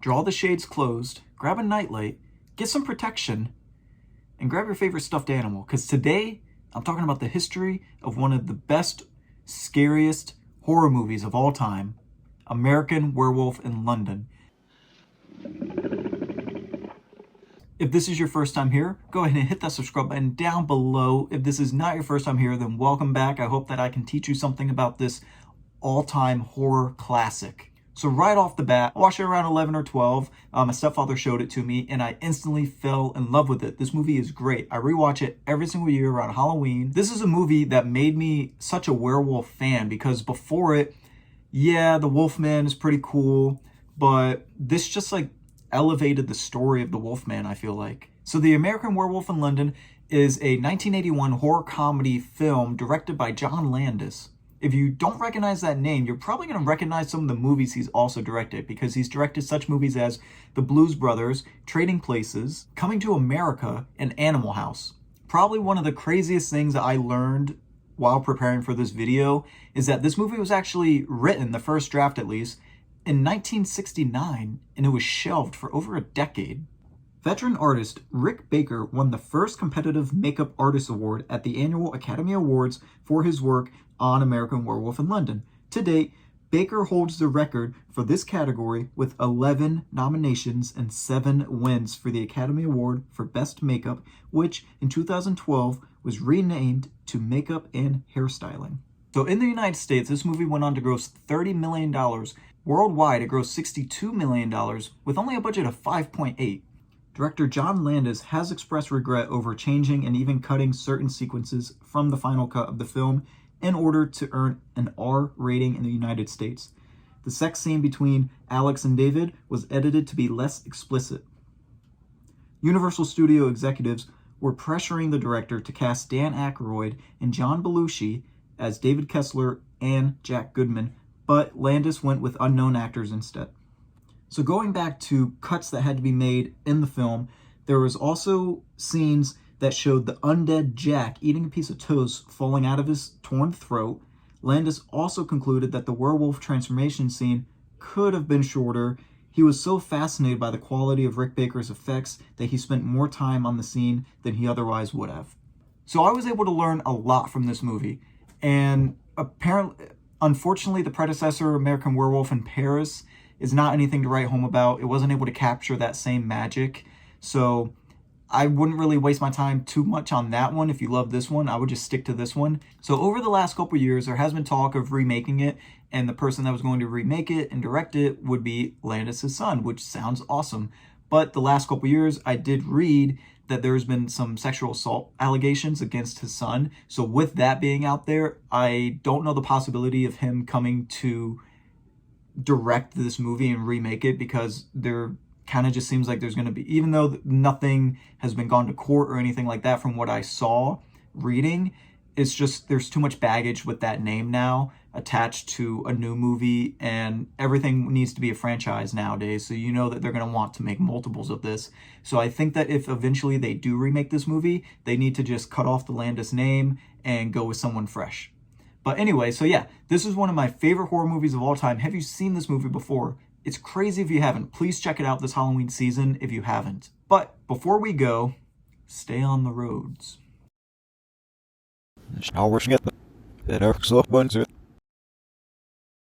draw the shades closed, grab a nightlight, get some protection, and grab your favorite stuffed animal. Because today, I'm talking about the history of one of the best, scariest horror movies of all time, American Werewolf in London. If this is your first time here, go ahead and hit that subscribe button down below. If this is not your first time here, then welcome back. I hope that I can teach you something about this all-time horror classic. So right off the bat, I watched it around 11 or 12. My stepfather showed it to me, and I instantly fell in love with it. This movie is great. I rewatch it every single year around Halloween. This is a movie that made me such a werewolf fan because before it, yeah, the Wolfman is pretty cool, but this just like elevated the story of the Wolfman, I feel like. So The American Werewolf in London is a 1981 horror comedy film directed by John Landis. If you don't recognize that name, you're probably going to recognize some of the movies he's also directed, because he's directed such movies as The Blues Brothers, Trading Places, Coming to America, and Animal House. Probably one of the craziest things that I learned while preparing for this video is that this movie was actually written, the first draft at least, in 1969, and it was shelved for over a decade. Veteran artist Rick Baker won the first competitive makeup artist award at the annual Academy Awards for his work on American Werewolf in London. To date, Baker holds the record for this category with 11 nominations and 7 wins for the Academy Award for Best Makeup, which in 2012 was renamed to Makeup and Hairstyling. So in the United States, this movie went on to gross $30 million. Worldwide, it grossed $62 million with only a budget of $5.8. Director John Landis has expressed regret over changing and even cutting certain sequences from the final cut of the film in order to earn an R rating in the United States. The sex scene between Alex and David was edited to be less explicit. Universal Studio executives were pressuring the director to cast Dan Aykroyd and John Belushi as David Kessler and Jack Goodman, but Landis went with unknown actors instead. So going back to cuts that had to be made in the film, there was also scenes that showed the undead Jack eating a piece of toast falling out of his torn throat. Landis also concluded that the werewolf transformation scene could have been shorter. He was so fascinated by the quality of Rick Baker's effects that he spent more time on the scene than he otherwise would have. So I was able to learn a lot from this movie, and unfortunately, the predecessor, American Werewolf in Paris, is not anything to write home about. It wasn't able to capture that same magic. So I wouldn't really waste my time too much on that one. If you love this one, I would just stick to this one. So over the last couple years, there has been talk of remaking it, and the person that was going to remake it and direct it would be Landis' son, which sounds awesome. But the last couple years, I did read that there's been some sexual assault allegations against his son. So with that being out there, I don't know the possibility of him coming to direct this movie and remake it, because there kind of just seems like there's going to be, even though nothing has been gone to court or anything like that from what I saw reading, it's just there's too much baggage with that name now attached to a new movie, and everything needs to be a franchise nowadays, so you know that they're going to want to make multiples of this. So I think that if eventually they do remake this movie, they need to just cut off the Landis name and go with someone fresh. But anyway, so yeah, this is one of my favorite horror movies of all time. Have you seen this movie before? It's crazy if you haven't. Please check it out this Halloween season if you haven't. But before we go, stay on the roads.